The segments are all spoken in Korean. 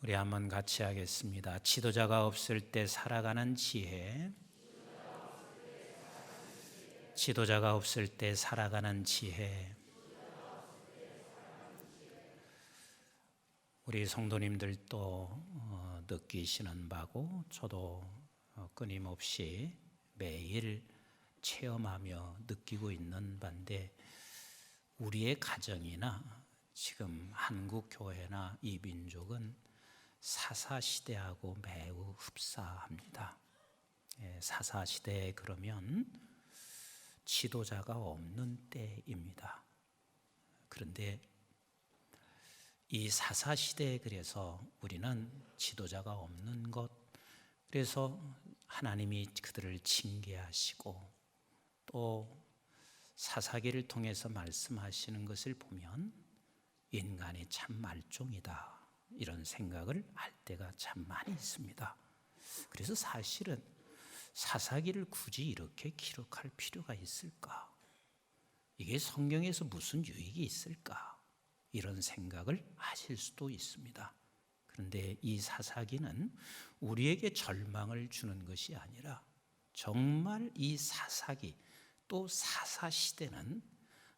우리 한번 같이 하겠습니다. 지도자가 없을 때 살아가는 지혜. 지도자가 없을 때 살아가는 지혜. 우리 성도님들도 느끼시는 바고 저도 끊임없이 매일 체험하며 느끼고 있는 바인데, 우리의 가정이나 지금 한국 교회나 이 민족은 사사시대하고 매우 흡사합니다. 사사시대 그러면 지도자가 없는 때입니다. 그런데 이 사사시대에 그래서 우리는 지도자가 없는 것, 그래서 하나님이 그들을 징계하시고 또 사사기를 통해서 말씀하시는 것을 보면 인간이 참 말종이다, 이런 생각을 할 때가 참 많이 있습니다. 그래서 사실은 사사기를 굳이 이렇게 기록할 필요가 있을까? 이게 성경에서 무슨 유익이 있을까? 이런 생각을 하실 수도 있습니다. 그런데 이 사사기는 우리에게 절망을 주는 것이 아니라 정말 이 사사기 또 사사시대는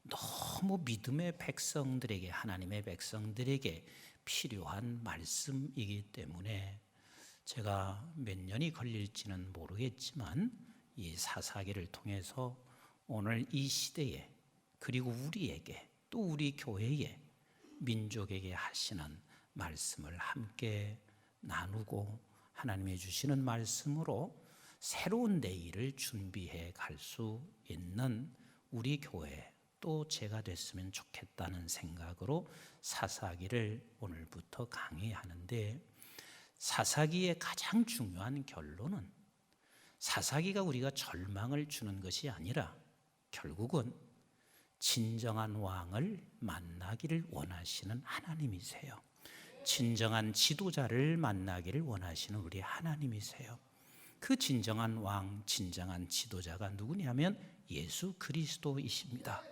너무 믿음의 백성들에게, 하나님의 백성들에게 필요한 말씀이기 때문에 제가 몇 년이 걸릴지는 모르겠지만 이 사사기를 통해서 오늘 이 시대에, 그리고 우리에게, 또 우리 교회에, 민족에게 하시는 말씀을 함께 나누고 하나님이 주시는 말씀으로 새로운 내일을 준비해 갈 수 있는 우리 교회, 또 제가 됐으면 좋겠다는 생각으로 사사기를 오늘부터 강의하는데, 사사기의 가장 중요한 결론은 사사기가 우리가 절망을 주는 것이 아니라 결국은 진정한 왕을 만나기를 원하시는 하나님이세요. 진정한 지도자를 만나기를 원하시는 우리 하나님이세요. 그 진정한 왕, 진정한 지도자가 누구냐면 예수 그리스도이십니다.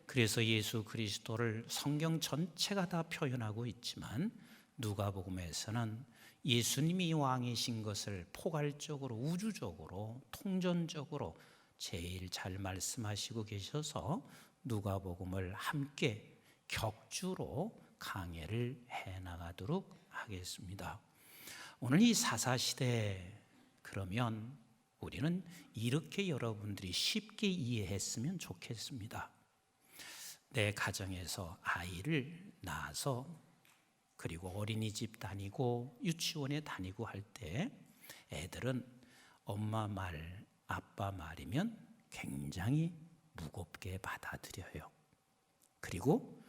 그래서 예수 그리스도를 성경 전체가 다 표현하고 있지만 누가복음에서는 예수님이 왕이신 것을 포괄적으로, 우주적으로, 통전적으로 제일 잘 말씀하시고 계셔서 누가복음을 함께 격주로 강해를 해나가도록 하겠습니다. 오늘 이 사사시대, 그러면 우리는 이렇게 여러분들이 쉽게 이해했으면 좋겠습니다. 내 가정에서 아이를 낳아서 그리고 어린이집 다니고 유치원에 다니고 할 때 애들은 엄마 말, 아빠 말이면 굉장히 무겁게 받아들여요. 그리고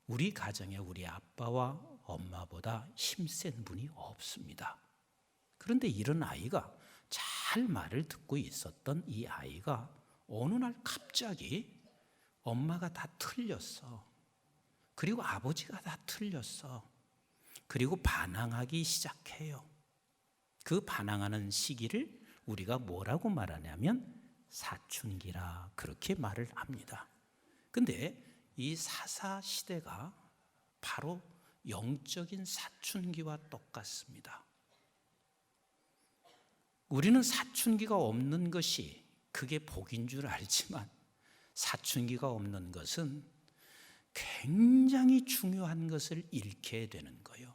우리 가정에 우리 아빠와 엄마보다 힘센 분이 없습니다. 그런데 이런 아이가, 잘 말을 듣고 있었던 이 아이가 어느 날 갑자기 엄마가 다 틀렸어. 그리고 아버지가 다 틀렸어. 그리고 반항하기 시작해요. 그 반항하는 시기를 우리가 뭐라고 말하냐면 사춘기라, 그렇게 말을 합니다. 근데 이 사사시대가 바로 영적인 사춘기와 똑같습니다. 우리는 사춘기가 없는 것이 그게 복인 줄 알지만, 사춘기가 없는 것은 굉장히 중요한 것을 잃게 되는 거예요.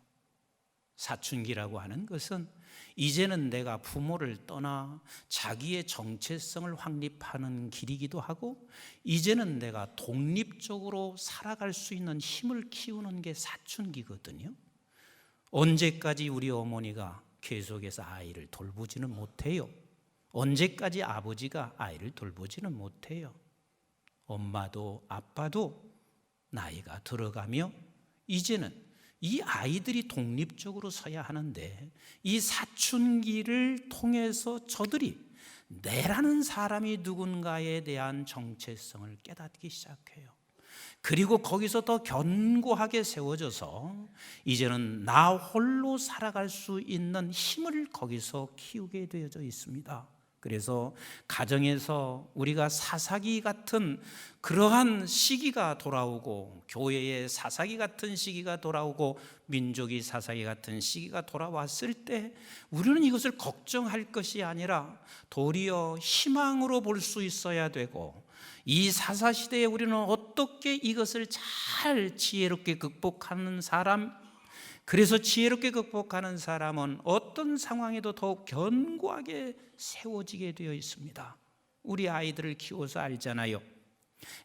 사춘기라고 하는 것은 이제는 내가 부모를 떠나 자기의 정체성을 확립하는 길이기도 하고, 이제는 내가 독립적으로 살아갈 수 있는 힘을 키우는 게 사춘기거든요. 언제까지 우리 어머니가 계속해서 아이를 돌보지는 못해요. 언제까지 아버지가 아이를 돌보지는 못해요. 엄마도 아빠도 나이가 들어가며 이제는 이 아이들이 독립적으로 서야 하는데, 이 사춘기를 통해서 저들이 내라는 사람이 누군가에 대한 정체성을 깨닫기 시작해요. 그리고 거기서 더 견고하게 세워져서 이제는 나 홀로 살아갈 수 있는 힘을 거기서 키우게 되어져 있습니다. 그래서 가정에서 우리가 사사기 같은 그러한 시기가 돌아오고, 교회의 사사기 같은 시기가 돌아오고, 민족이 사사기 같은 시기가 돌아왔을 때 우리는 이것을 걱정할 것이 아니라 도리어 희망으로 볼 수 있어야 되고, 이 사사시대에 우리는 어떻게 이것을 잘 지혜롭게 극복하는 사람, 그래서 지혜롭게 극복하는 사람은 어떤 상황에도 더욱 견고하게 세워지게 되어 있습니다. 우리 아이들을 키워서 알잖아요.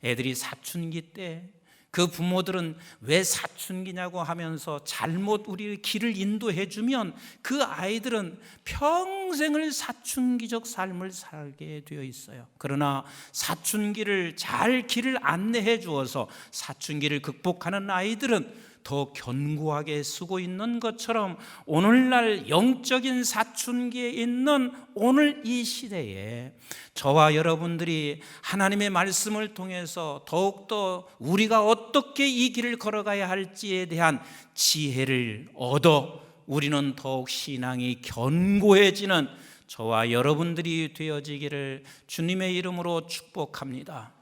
애들이 사춘기 때 그 부모들은 왜 사춘기냐고 하면서 잘못 우리의 길을 인도해 주면 그 아이들은 평생을 사춘기적 삶을 살게 되어 있어요. 그러나 사춘기를 잘 길을 안내해 주어서 사춘기를 극복하는 아이들은 더 견고하게 쓰고 있는 것처럼, 오늘날 영적인 사춘기에 있는 오늘 이 시대에 저와 여러분들이 하나님의 말씀을 통해서 더욱더 우리가 어떻게 이 길을 걸어가야 할지에 대한 지혜를 얻어 우리는 더욱 신앙이 견고해지는 저와 여러분들이 되어지기를 주님의 이름으로 축복합니다.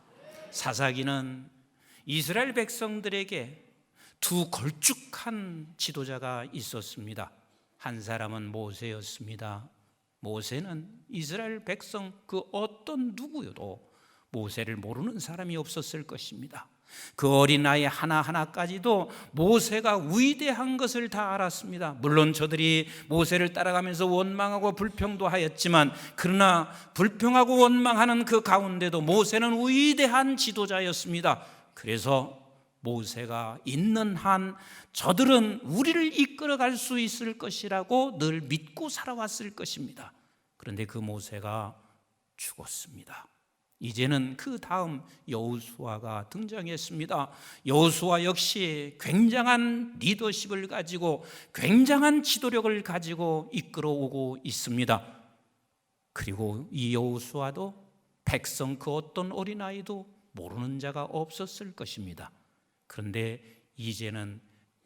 사사기는 이스라엘 백성들에게 두 걸쭉한 지도자가 있었습니다. 한 사람은 모세였습니다. 모세는 이스라엘 백성 그 어떤 누구여도 모세를 모르는 사람이 없었을 것입니다. 그 어린아이 하나하나까지도 모세가 위대한 것을 다 알았습니다. 물론 저들이 모세를 따라가면서 원망하고 불평도 하였지만, 그러나 불평하고 원망하는 그 가운데도 모세는 위대한 지도자였습니다. 그래서 모세가 있는 한 저들은 우리를 이끌어갈 수 있을 것이라고 늘 믿고 살아왔을 것입니다. 그런데 그 모세가 죽었습니다. 이제는 그 다음 여호수아가 등장했습니다. 여호수아 역시 굉장한 리더십을 가지고 굉장한 지도력을 가지고 이끌어오고 있습니다. 그리고 이 여호수아도 백성 그 어떤 어린아이도 모르는 자가 없었을 것입니다. 그런데 이제는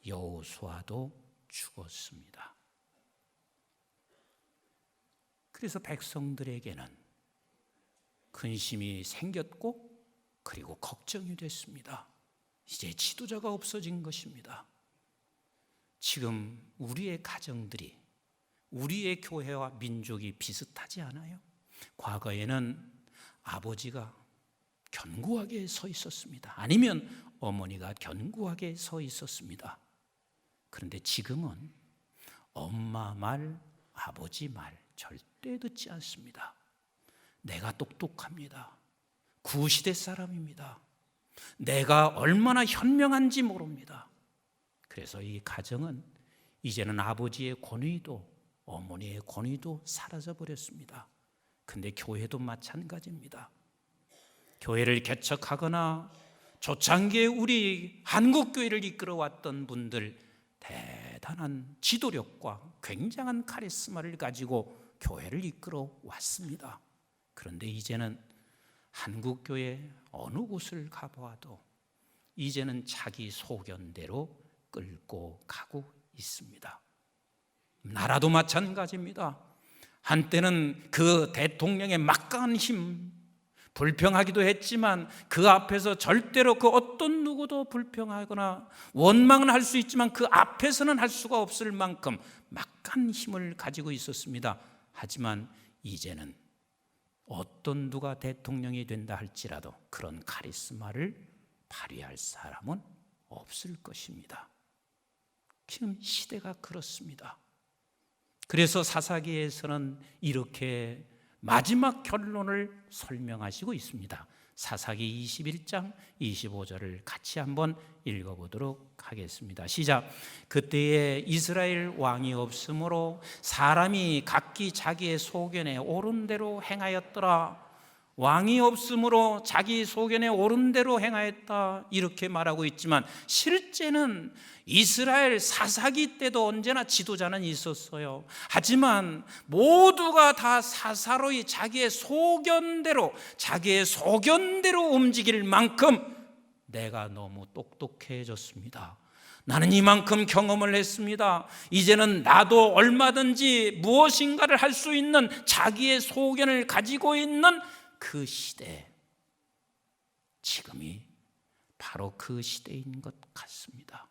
여호수아도 죽었습니다. 그래서 백성들에게는 근심이 생겼고, 그리고 걱정이 됐습니다. 이제 지도자가 없어진 것입니다. 지금 우리의 가정들이, 우리의 교회와 민족이 비슷하지 않아요? 과거에는 아버지가 견고하게 서 있었습니다. 아니면 어머니가 견고하게 서 있었습니다. 그런데 지금은 엄마 말, 아버지 말 절대 듣지 않습니다. 내가 똑똑합니다. 구시대 사람입니다. 내가 얼마나 현명한지 모릅니다. 그래서 이 가정은 이제는 아버지의 권위도 어머니의 권위도 사라져 버렸습니다. 근데 교회도 마찬가지입니다. 교회를 개척하거나 초창기에 우리 한국교회를 이끌어왔던 분들, 대단한 지도력과 굉장한 카리스마를 가지고 교회를 이끌어 왔습니다. 그런데 이제는 한국교회 어느 곳을 가보아도 이제는 자기 소견대로 끌고 가고 있습니다. 나라도 마찬가지입니다. 한때는 그 대통령의 막강한 힘, 불평하기도 했지만 그 앞에서 절대로 그 어떤 누구도 불평하거나 원망은 할 수 있지만 그 앞에서는 할 수가 없을 만큼 막강한 힘을 가지고 있었습니다. 하지만 이제는 어떤 누가 대통령이 된다 할지라도 그런 카리스마를 발휘할 사람은 없을 것입니다. 지금 시대가 그렇습니다. 그래서 사사기에서는 이렇게 마지막 결론을 설명하시고 있습니다. 사사기 21장 25절을 같이 한번 읽어보도록 하겠습니다. 시작. 그때에 이스라엘 왕이 없으므로 사람이 각기 자기의 소견에 옳은 대로 행하였더라. 왕이 없으므로 자기 소견에 옳은 대로 행하였다, 이렇게 말하고 있지만 실제는 이스라엘 사사기 때도 언제나 지도자는 있었어요. 하지만 모두가 다 사사로이 자기의 소견대로 움직일 만큼 내가 너무 똑똑해졌습니다. 나는 이만큼 경험을 했습니다. 이제는 나도 얼마든지 무엇인가를 할 수 있는 자기의 소견을 가지고 있는 그 시대, 지금이 바로 그 시대인 것 같습니다.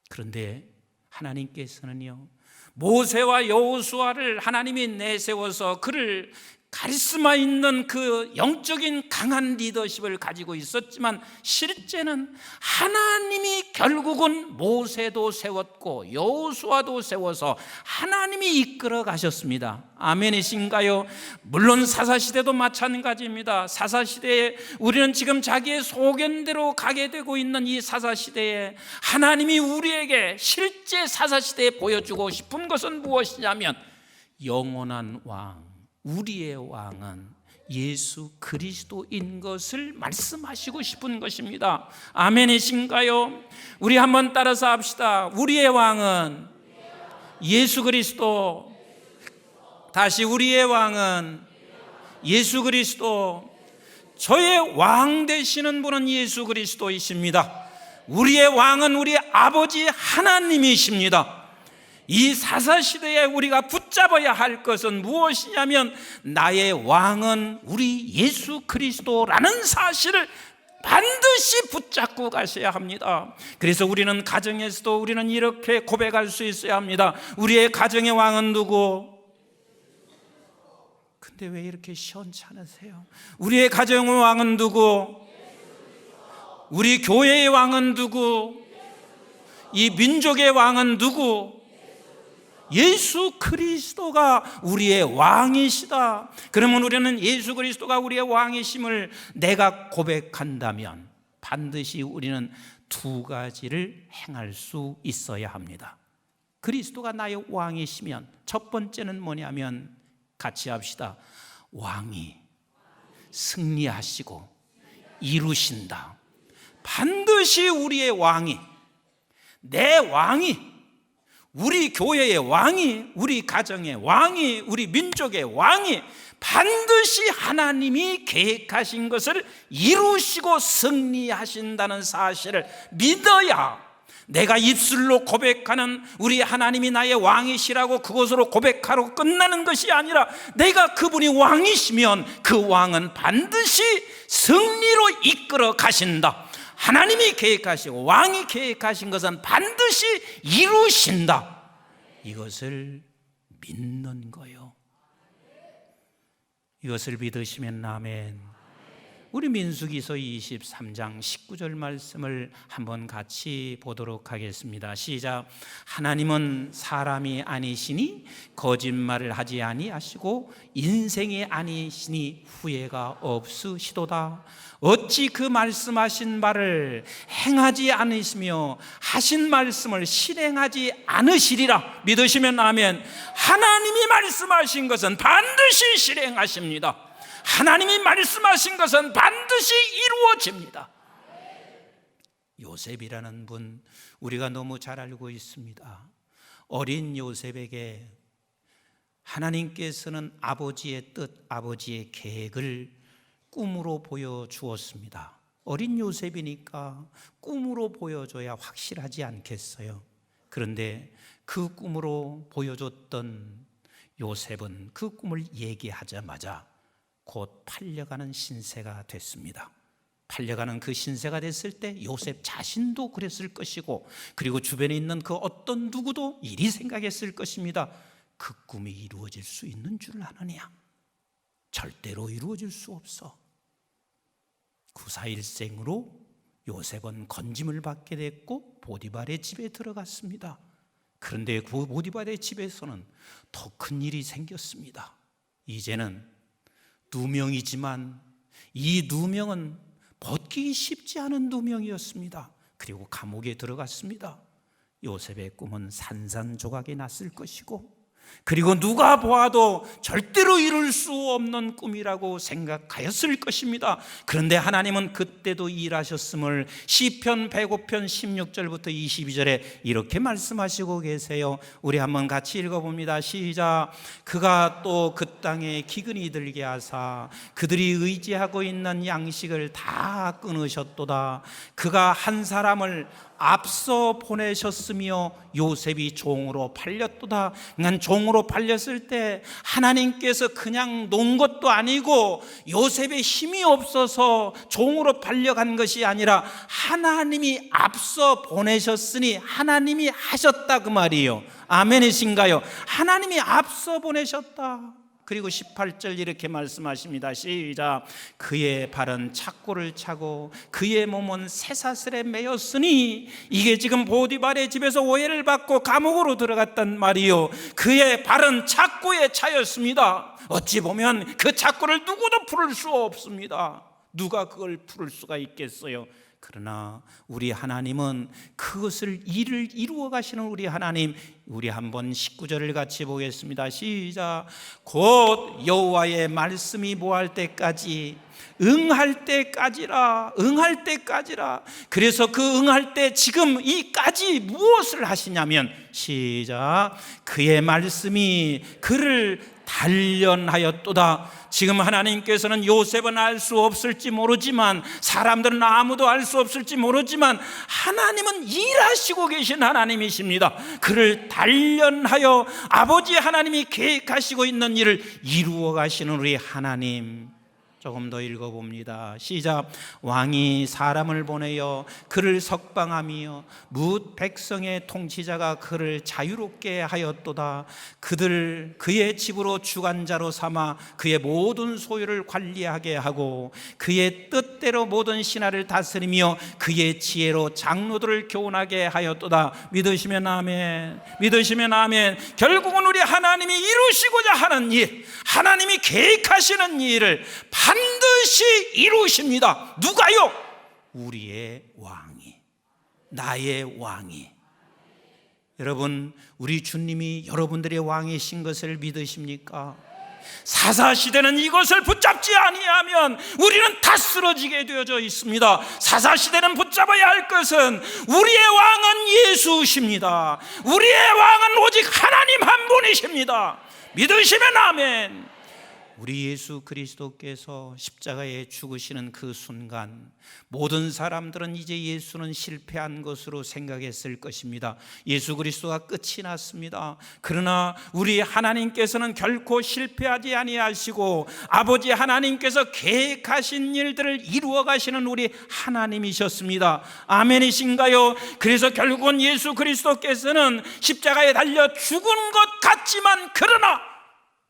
그런데 하나님께서는요, 모세와 여호수아를 하나님이 내세워서 그를 카리스마 있는 그 영적인 강한 리더십을 가지고 있었지만, 실제는 하나님이 결국은 모세도 세웠고 여호수아도 세워서 하나님이 이끌어 가셨습니다. 아멘이신가요? 물론 사사시대도 마찬가지입니다. 사사시대에 우리는 지금 자기의 소견대로 가게 되고 있는 이 사사시대에 하나님이 우리에게 실제 사사시대에 보여주고 싶은 것은 무엇이냐면, 영원한 왕, 우리의 왕은 예수 그리스도인 것을 말씀하시고 싶은 것입니다. 아멘이신가요? 우리 한번 따라서 합시다. 우리의 왕은 예수 그리스도. 다시, 우리의 왕은 예수 그리스도. 저의 왕 되시는 분은 예수 그리스도이십니다. 우리의 왕은 우리 아버지 하나님이십니다. 이 사사시대에 우리가 붙잡아야 할 것은 무엇이냐면, 나의 왕은 우리 예수 그리스도라는 사실을 반드시 붙잡고 가셔야 합니다. 그래서 우리는 가정에서도 우리는 이렇게 고백할 수 있어야 합니다. 우리의 가정의 왕은 누구? 근데 왜 이렇게 시원찮으세요? 우리의 가정의 왕은 누구? 우리 교회의 왕은 누구? 이 민족의 왕은 누구? 예수 그리스도가 우리의 왕이시다. 그러면 우리는 예수 그리스도가 우리의 왕이심을 내가 고백한다면 반드시 우리는 두 가지를 행할 수 있어야 합니다. 그리스도가 나의 왕이시면 첫 번째는 뭐냐면, 같이 합시다. 왕이 승리하시고 이루신다. 반드시 우리의 왕이, 내 왕이, 우리 교회의 왕이, 우리 가정의 왕이, 우리 민족의 왕이 반드시 하나님이 계획하신 것을 이루시고 승리하신다는 사실을 믿어야, 내가 입술로 고백하는 우리 하나님이 나의 왕이시라고 그것으로 고백하러 끝나는 것이 아니라, 내가 그분이 왕이시면 그 왕은 반드시 승리로 이끌어 가신다. 하나님이 계획하시고 왕이 계획하신 것은 반드시 이루신다. 이것을 믿는 거요. 이것을 믿으시면 아멘. 우리 민수기서 23장 19절 말씀을 한번 같이 보도록 하겠습니다. 시작. 하나님은 사람이 아니시니 거짓말을 하지 아니하시고 인생이 아니시니 후회가 없으시도다. 어찌 그 말씀하신 바를 행하지 않으시며 하신 말씀을 실행하지 않으시리라. 믿으시면 아멘. 하나님이 말씀하신 것은 반드시 실행하십니다. 하나님이 말씀하신 것은 반드시 이루어집니다. 요셉이라는 분, 우리가 너무 잘 알고 있습니다. 어린 요셉에게 하나님께서는 아버지의 뜻, 아버지의 계획을 꿈으로 보여주었습니다. 어린 요셉이니까 꿈으로 보여줘야 확실하지 않겠어요? 그런데 그 꿈으로 보여줬던 요셉은 그 꿈을 얘기하자마자 곧 팔려가는 신세가 됐습니다. 팔려가는 그 신세가 됐을 때 요셉 자신도 그랬을 것이고, 그리고 주변에 있는 그 어떤 누구도 이리 생각했을 것입니다. 그 꿈이 이루어질 수 있는 줄 아느냐? 절대로 이루어질 수 없어. 구사일생으로 요셉은 건짐을 받게 됐고 보디발의 집에 들어갔습니다. 그런데 그 보디발의 집에서는 더 큰 일이 생겼습니다. 이제는 누명이지만 이 누명은 벗기기 쉽지 않은 누명이었습니다. 그리고 감옥에 들어갔습니다. 요셉의 꿈은 산산조각이 났을 것이고, 그리고 누가 보아도 절대로 이룰 수 없는 꿈이라고 생각하였을 것입니다. 그런데 하나님은 그때도 일하셨음을 시편 105편 16절부터 22절에 이렇게 말씀하시고 계세요. 우리 한번 같이 읽어봅니다. 시작. 그가 또 그 땅에 기근이 들게 하사 그들이 의지하고 있는 양식을 다 끊으셨도다. 그가 한 사람을 앞서 보내셨으며 요셉이 종으로 팔렸도다. 그러니까 종으로 팔렸을 때 하나님께서 그냥 놓은 것도 아니고 요셉의 힘이 없어서 종으로 팔려간 것이 아니라 하나님이 앞서 보내셨으니 하나님이 하셨다 그 말이에요. 아멘이신가요? 하나님이 앞서 보내셨다. 그리고 18절 이렇게 말씀하십니다. 시작. 그의 발은 착고를 차고 그의 몸은 쇠사슬에 매였으니, 이게 지금 보디발의 집에서 오해를 받고 감옥으로 들어갔단 말이요. 그의 발은 착고에 차였습니다. 어찌 보면 그 착고를 누구도 풀을 수 없습니다. 누가 그걸 풀을 수가 있겠어요? 그러나 우리 하나님은 그것을 일을 이루어 가시는 우리 하나님. 우리 한번 19절을 같이 보겠습니다. 시작. 곧 여호와의 말씀이 뭐할 때까지, 응할 때까지라. 응할 때까지라. 그래서 그 응할 때 지금 이까지 무엇을 하시냐면, 시작. 그의 말씀이 그를 단련하였도다. 지금 하나님께서는 요셉은 알 수 없을지 모르지만, 사람들은 아무도 알 수 없을지 모르지만 하나님은 일하시고 계신 하나님이십니다. 그를 단련하여 아버지 하나님이 계획하시고 있는 일을 이루어 가시는 우리 하나님. 조금 더 읽어봅니다. 시작. 왕이 사람을 보내어 그를 석방하며 뭇 백성의 통치자가 그를 자유롭게 하였도다. 그의 집으로 주관자로 삼아 그의 모든 소유를 관리하게 하고 그의 뜻대로 모든 신하를 다스리며 그의 지혜로 장로들을 교훈하게 하였도다. 믿으시면 아멘. 믿으시면 아멘. 결국은 우리 하나님이 이루시고자 하는 일, 하나님이 계획하시는 일을 반드시 이루십니다. 누가요? 우리의 왕이, 나의 왕이. 여러분, 우리 주님이 여러분들의 왕이신 것을 믿으십니까? 사사시대는 이것을 붙잡지 아니하면 우리는 다 쓰러지게 되어져 있습니다. 사사시대는 붙잡아야 할 것은 우리의 왕은 예수십니다. 우리의 왕은 오직 하나님 한 분이십니다. 믿으시면 아멘. 우리 예수 그리스도께서 십자가에 죽으시는 그 순간 모든 사람들은 이제 예수는 실패한 것으로 생각했을 것입니다. 예수 그리스도가 끝이 났습니다. 그러나 우리 하나님께서는 결코 실패하지 아니하시고 아버지 하나님께서 계획하신 일들을 이루어 가시는 우리 하나님이셨습니다. 아멘이신가요? 그래서 결국은 예수 그리스도께서는 십자가에 달려 죽은 것 같지만, 그러나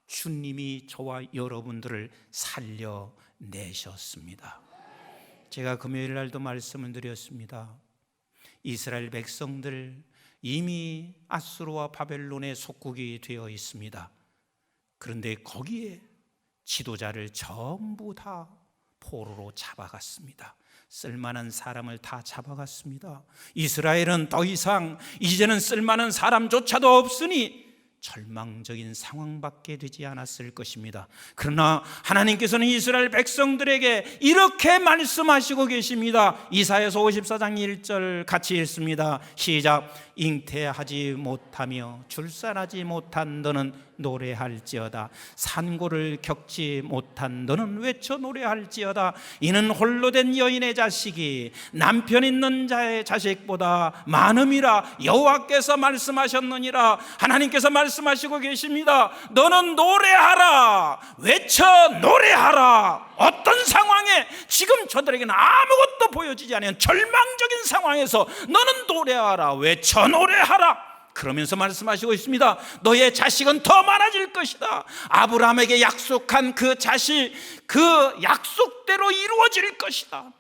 주님이 저와 여러분들을 살려내셨습니다. 제가 금요일 날도 말씀을 드렸습니다. 이스라엘 백성들 이미 아수르와 바벨론의 속국이 되어 있습니다. 그런데 거기에 지도자를 전부 다 포로로 잡아갔습니다. 쓸만한 사람을 다 잡아갔습니다. 이스라엘은 더 이상 이제는 쓸만한 사람조차도 없으니 절망적인 상황밖에 되지 않았을 것입니다. 그러나 하나님께서는 이스라엘 백성들에게 이렇게 말씀하시고 계십니다. 이사야서 54장 1절 같이 읽습니다. 시작. 잉태하지 못하며 출산하지 못한 너는 노래할지어다. 산고를 겪지 못한 너는 외쳐 노래할지어다. 이는 홀로 된 여인의 자식이 남편 있는 자의 자식보다 많음이라 여호와께서 말씀하셨느니라. 하나님께서 말씀하시고 계십니다. 너는 노래하라. 외쳐 노래하라. 어떤 상황에 지금 저들에게는 아무것도 보여지지 않는 절망적인 상황에서 너는 노래하라. 외쳐 노래하라. 그러면서 말씀하시고 있습니다. 너의 자식은 더 많아질 것이다. 아브라함에게 약속한 그 자식, 그 약속대로 이루어질 것이다.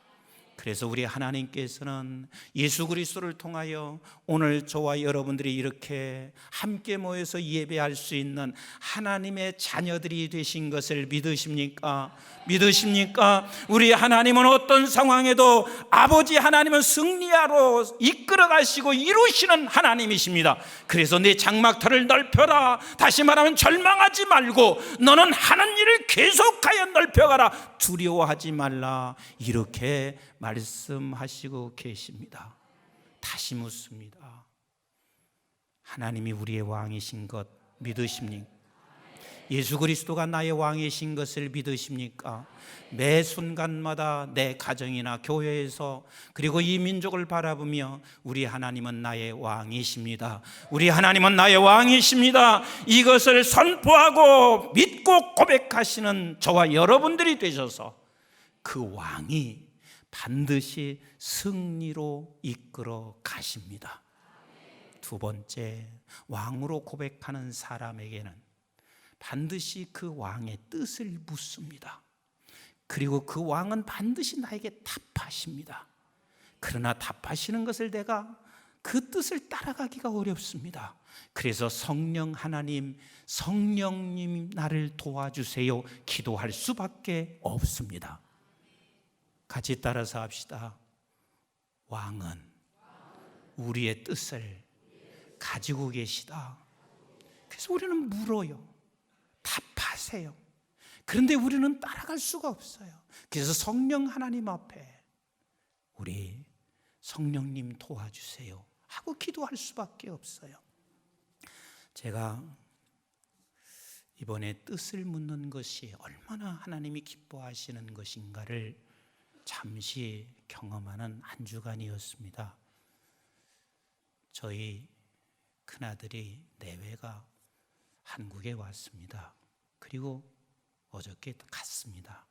그래서 우리 하나님께서는 예수 그리스도를 통하여 오늘 저와 여러분들이 이렇게 함께 모여서 예배할 수 있는 하나님의 자녀들이 되신 것을 믿으십니까? 믿으십니까? 우리 하나님은 어떤 상황에도 아버지 하나님은 승리하러 이끌어 가시고 이루시는 하나님이십니다. 그래서 내 장막터를 넓혀라. 다시 말하면 절망하지 말고 너는 하는 일을 계속하여 넓혀가라. 두려워하지 말라. 이렇게 말씀하시고 계십니다. 다시 묻습니다. 하나님이 우리의 왕이신 것 믿으십니까? 예수 그리스도가 나의 왕이신 것을 믿으십니까? 매 순간마다 내 가정이나 교회에서 그리고 이 민족을 바라보며 우리 하나님은 나의 왕이십니다. 우리 하나님은 나의 왕이십니다. 이것을 선포하고 믿고 고백하시는 저와 여러분들이 되셔서 그 왕이 반드시 승리로 이끌어 가십니다. 두 번째, 왕으로 고백하는 사람에게는 반드시 그 왕의 뜻을 묻습니다. 그리고 그 왕은 반드시 나에게 답하십니다. 그러나 답하시는 것을 내가 그 뜻을 따라가기가 어렵습니다. 그래서 성령 하나님, 성령님 나를 도와주세요 기도할 수밖에 없습니다. 같이 따라서 합시다. 왕은 우리의 뜻을 가지고 계시다. 그래서 우리는 물어요. 답하세요. 그런데 우리는 따라갈 수가 없어요. 그래서 성령 하나님 앞에 우리 성령님 도와주세요 하고 기도할 수밖에 없어요. 제가 이번에 뜻을 묻는 것이 얼마나 하나님이 기뻐하시는 것인가를 잠시 경험하는 한 주간이었습니다. 저희 큰아들이 내외가 한국에 왔습니다. 그리고 어저께 갔습니다.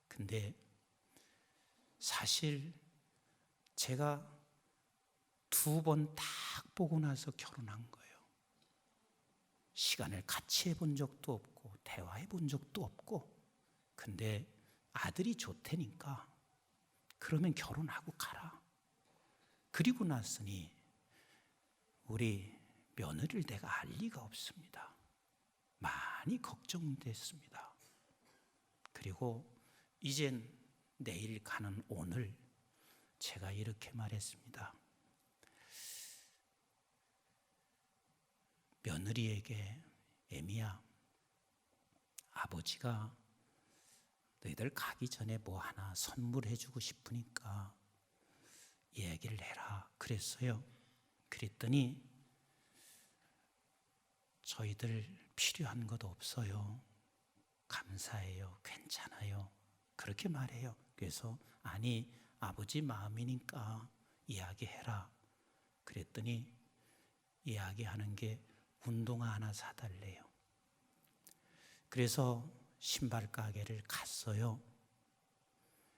근데 사실 제가 2번 딱 보고 나서 결혼한 거예요. 시간을 같이 해본 적도 없고 대화해 본 적도 없고, 근데 아들이 좋다니까 그러면 결혼하고 가라. 그리고 났으니 우리 며느리를 내가 알 리가 없습니다. 많이 걱정됐습니다. 그리고 이젠 내일 가는 오늘 제가 이렇게 말했습니다. 며느리에게 애미야, 아버지가 너희들 가기 전에 뭐 하나 선물해 주고 싶으니까 얘기를 해라 그랬어요. 그랬더니 저희들 필요한 것 없어요. 감사해요. 괜찮아요. 그렇게 말해요. 그래서 아니 아버지 마음이니까 이야기해라. 그랬더니 이야기하는 게 운동화 하나 사달래요. 그래서 신발 가게를 갔어요.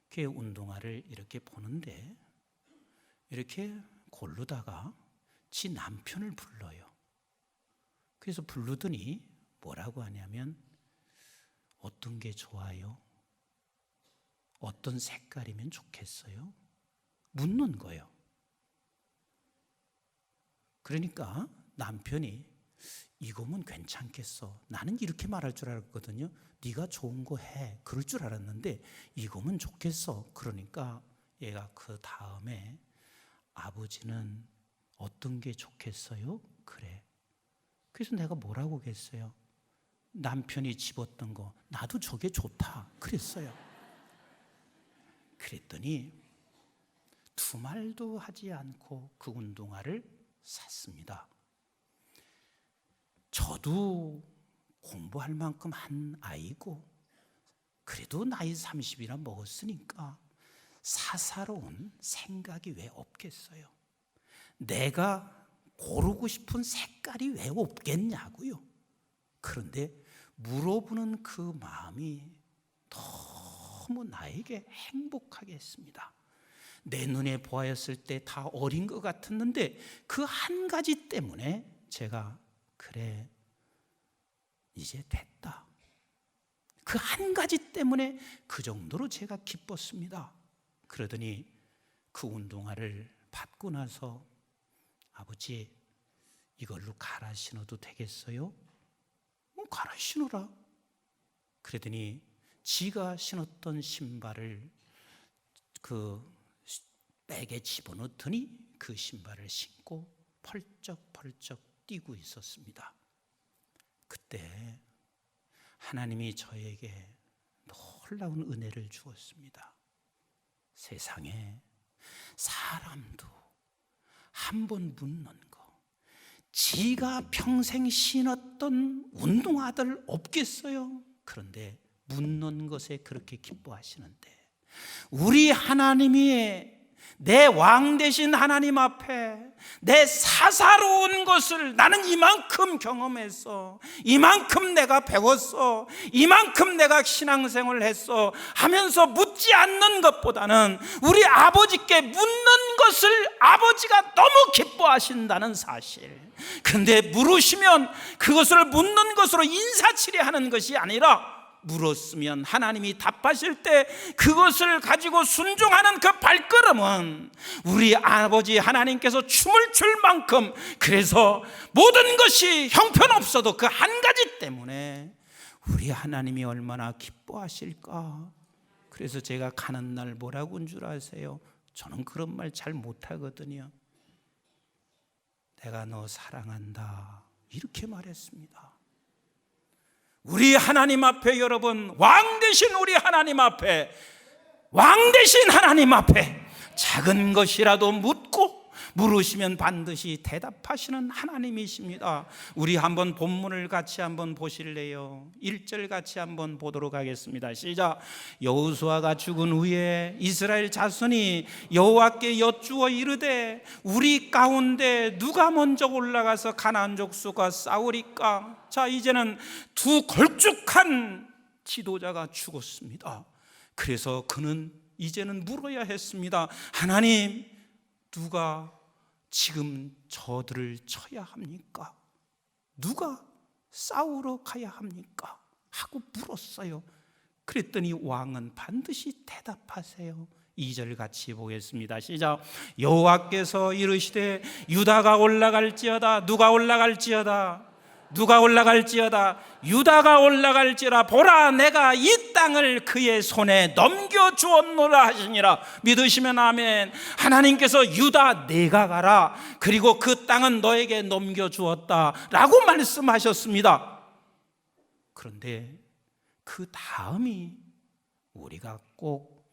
그 운동화를 이렇게 보는데 이렇게 고르다가 지 남편을 불러요. 그래서 부르더니 뭐라고 하냐면 어떤 게 좋아요? 어떤 색깔이면 좋겠어요? 묻는 거예요. 그러니까 남편이 이거면 괜찮겠어. 나는 이렇게 말할 줄 알았거든요. 네가 좋은 거 해. 그럴 줄 알았는데 이거면 좋겠어. 그러니까 얘가 그 다음에 아버지는 어떤 게 좋겠어요? 그래. 그래서 내가 뭐라고 했어요? 남편이 집었던 거 나도 저게 좋다 그랬어요. 그랬더니 두 말도 하지 않고 그 운동화를 샀습니다. 저도 공부할 만큼 한 아이고 그래도 나이 30이나 먹었으니까 사사로운 생각이 왜 없겠어요? 내가 고르고 싶은 색깔이 왜 없겠냐고요. 그런데 물어보는 그 마음이 너무 나에게 행복하게 했습니다. 내 눈에 보았을 때 다 어린 것 같았는데 그 한 가지 때문에 제가 그래 이제 됐다. 그 한 가지 때문에 그 정도로 제가 기뻤습니다. 그러더니 그 운동화를 받고 나서 아버지 이걸로 갈아 신어도 되겠어요? 갈아 신어라. 그러더니 지가 신었던 신발을 그 백에 집어넣더니 그 신발을 신고 펄쩍펄쩍 뛰고 있었습니다. 그때 하나님이 저에게 놀라운 은혜를 주었습니다. 세상에 사람도 한 번 묻는 거, 지가 평생 신었던 운동화들 없겠어요? 그런데 묻는 것에 그렇게 기뻐하시는데, 우리 하나님이 내 왕 되신 하나님 앞에 내 사사로운 것을 나는 이만큼 경험했어, 이만큼 내가 배웠어, 이만큼 내가 신앙생활을 했어 하면서 묻지 않는 것보다는 우리 아버지께 묻는 것을 아버지가 너무 기뻐하신다는 사실. 그런데 물으시면 그것을 묻는 것으로 인사치레하는 것이 아니라, 물었으면 하나님이 답하실 때 그것을 가지고 순종하는 그 발걸음은 우리 아버지 하나님께서 춤을 출 만큼, 그래서 모든 것이 형편없어도 그 한 가지 때문에 우리 하나님이 얼마나 기뻐하실까. 그래서 제가 가는 날 뭐라고 한 줄 아세요? 저는 그런 말 잘 못하거든요. 내가 너 사랑한다, 이렇게 말했습니다. 우리 하나님 앞에, 여러분, 왕 되신 우리 하나님 앞에, 왕 되신 하나님 앞에 작은 것이라도 묻고 물으시면 반드시 대답하시는 하나님이십니다. 우리 한번 본문을 같이 한번 보실래요? 1절 같이 한번 보도록 하겠습니다. 시작. 여호수아가 죽은 후에 이스라엘 자손이 여호와께 여쭈어 이르되 우리 가운데 누가 먼저 올라가서 가나안 족속과 싸우리까? 자, 이제는 두 걸쭉한 지도자가 죽었습니다. 그래서 그는 이제는 물어야 했습니다. 하나님, 누가 지금 저들을 쳐야 합니까? 누가 싸우러 가야 합니까? 하고 물었어요. 그랬더니 왕은 반드시 대답하세요. 2절 같이 보겠습니다. 시작. 여호와께서 이르시되 유다가 올라갈지어다. 누가 올라갈지어다. 누가 올라갈지어다. 유다가 올라갈지라. 보라, 내가 이 땅을 그의 손에 넘겨주었노라 하시니라. 믿으시면 아멘. 하나님께서 유다, 내가 가라, 그리고 그 땅은 너에게 넘겨주었다 라고 말씀하셨습니다. 그런데 그 다음이 우리가 꼭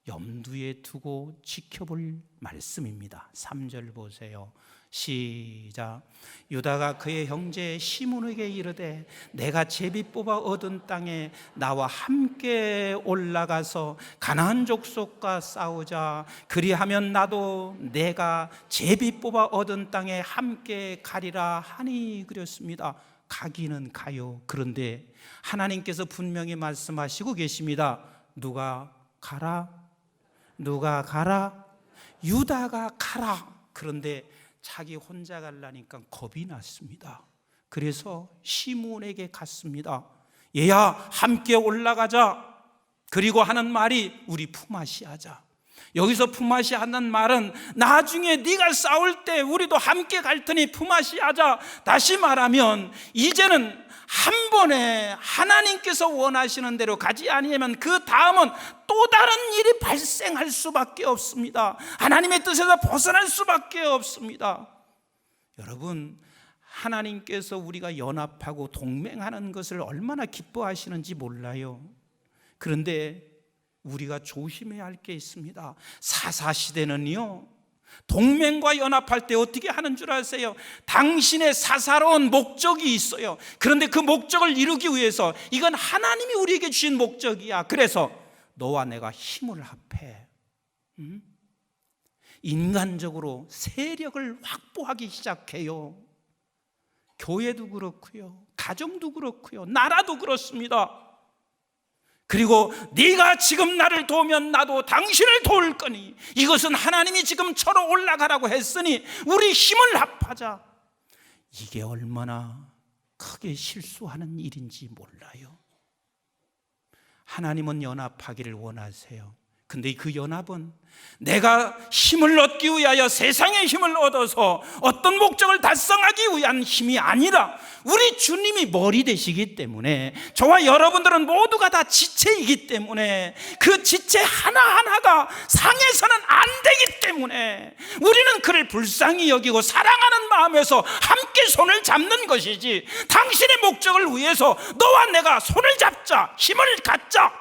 염두에 두고 지켜볼 말씀입니다. 3절 보세요. 시작. 유다가 그의 형제 시므에게 이르되 내가 제비 뽑아 얻은 땅에 나와 함께 올라가서 가나안 족속과 싸우자. 그리하면 나도 내가 제비 뽑아 얻은 땅에 함께 가리라 하니. 그랬습니다. 가기는 가요. 그런데 하나님께서 분명히 말씀하시고 계십니다. 누가 가라? 누가 가라? 유다가 가라. 그런데 자기 혼자 가려니까 겁이 났습니다. 그래서 시므온에게 갔습니다. 얘야, 함께 올라가자. 그리고 하는 말이 우리 품앗이 하자. 여기서 품앗이 하는 말은 나중에 네가 싸울 때 우리도 함께 갈 테니 품앗이 하자. 다시 말하면 이제는 한 번에 하나님께서 원하시는 대로 가지 아니하면 그 다음은 또 다른 일이 발생할 수밖에 없습니다. 하나님의 뜻에서 벗어날 수밖에 없습니다. 여러분, 하나님께서 우리가 연합하고 동맹하는 것을 얼마나 기뻐하시는지 몰라요. 그런데 우리가 조심해야 할 게 있습니다. 사사시대는요, 동맹과 연합할 때 어떻게 하는 줄 아세요? 당신의 사사로운 목적이 있어요. 그런데 그 목적을 이루기 위해서 이건 하나님이 우리에게 주신 목적이야. 그래서 너와 내가 힘을 합해. 인간적으로 세력을 확보하기 시작해요. 교회도 그렇고요, 가정도 그렇고요, 나라도 그렇습니다. 그리고 네가 지금 나를 도우면 나도 당신을 도울 거니, 이것은 하나님이 지금 저로 올라가라고 했으니 우리 힘을 합하자. 이게 얼마나 크게 실수하는 일인지 몰라요. 하나님은 연합하기를 원하세요. 근데 그 연합은 내가 힘을 얻기 위하여 세상의 힘을 얻어서 어떤 목적을 달성하기 위한 힘이 아니라 우리 주님이 머리 되시기 때문에, 저와 여러분들은 모두가 다 지체이기 때문에 그 지체 하나하나가 상해서는 안 되기 때문에 우리는 그를 불쌍히 여기고 사랑하는 마음에서 함께 손을 잡는 것이지, 당신의 목적을 위해서 너와 내가 손을 잡자, 힘을 갖자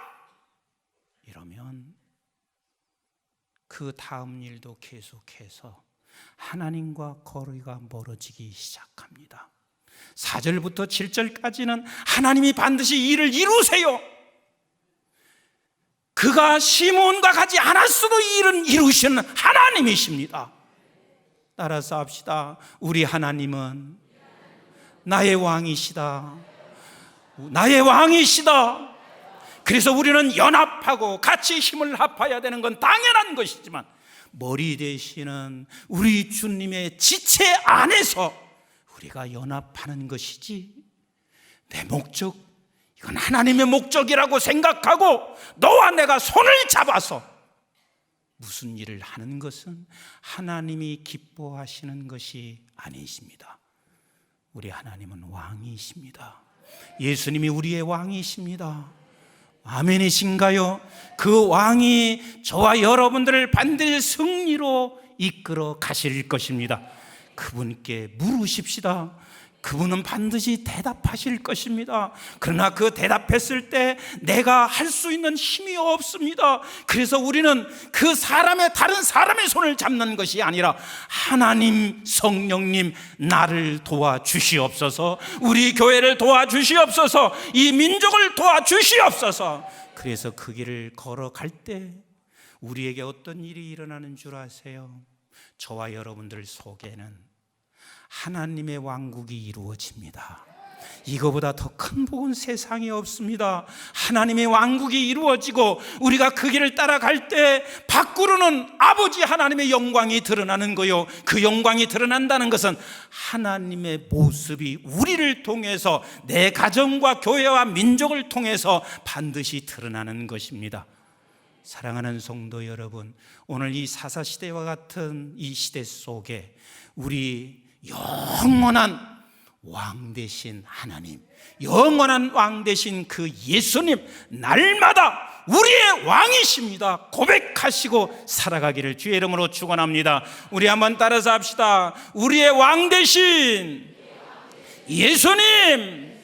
이러면 그 다음 일도 계속해서 하나님과 거리가 멀어지기 시작합니다. 4절부터 7절까지는 하나님이 반드시 일을 이루세요. 그가 시몬과 같이 않았어도 이 일은 이루시는 하나님이십니다. 따라서 합시다. 우리 하나님은 나의 왕이시다. 나의 왕이시다. 그래서 우리는 연합하고 같이 힘을 합해야 되는 건 당연한 것이지만 머리 되시는 우리 주님의 지체 안에서 우리가 연합하는 것이지, 내 목적, 이건 하나님의 목적이라고 생각하고 너와 내가 손을 잡아서 무슨 일을 하는 것은 하나님이 기뻐하시는 것이 아니십니다. 우리 하나님은 왕이십니다. 예수님이 우리의 왕이십니다. 아멘이신가요? 그 왕이 저와 여러분들을 반드시 승리로 이끌어 가실 것입니다. 그분께 물으십시다. 그분은 반드시 대답하실 것입니다. 그러나 그 대답했을 때 내가 할 수 있는 힘이 없습니다. 그래서 우리는 그 사람의, 다른 사람의 손을 잡는 것이 아니라 하나님, 성령님 나를 도와주시옵소서, 우리 교회를 도와주시옵소서, 이 민족을 도와주시옵소서. 그래서 그 길을 걸어갈 때 우리에게 어떤 일이 일어나는 줄 아세요? 저와 여러분들 속에는 하나님의 왕국이 이루어집니다. 이거보다 더 큰 복은 세상에 없습니다. 하나님의 왕국이 이루어지고 우리가 그 길을 따라갈 때 밖으로는 아버지 하나님의 영광이 드러나는 거요, 그 영광이 드러난다는 것은 하나님의 모습이 우리를 통해서, 내 가정과 교회와 민족을 통해서 반드시 드러나는 것입니다. 사랑하는 성도 여러분, 오늘 이 사사시대와 같은 이 시대 속에 우리 영원한 왕 되신 하나님, 영원한 왕 되신 그 예수님, 날마다 우리의 왕이십니다 고백하시고 살아가기를 주의 이름으로 축원합니다. 우리 한번 따라서 합시다. 우리의 왕 되신 예수님,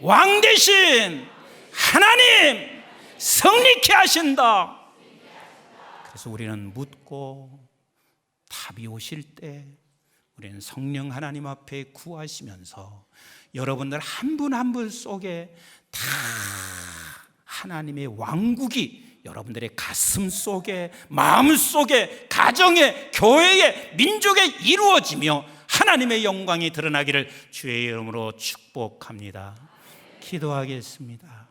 왕 되신 하나님 승리케 하신다. 그래서 우리는 묻고 답이 오실 때 우리는 성령 하나님 앞에 구하시면서 여러분들 한 분 한 분 속에 다 하나님의 왕국이 여러분들의 가슴 속에, 마음 속에, 가정에, 교회에, 민족에 이루어지며 하나님의 영광이 드러나기를 주의 이름으로 축복합니다. 기도하겠습니다.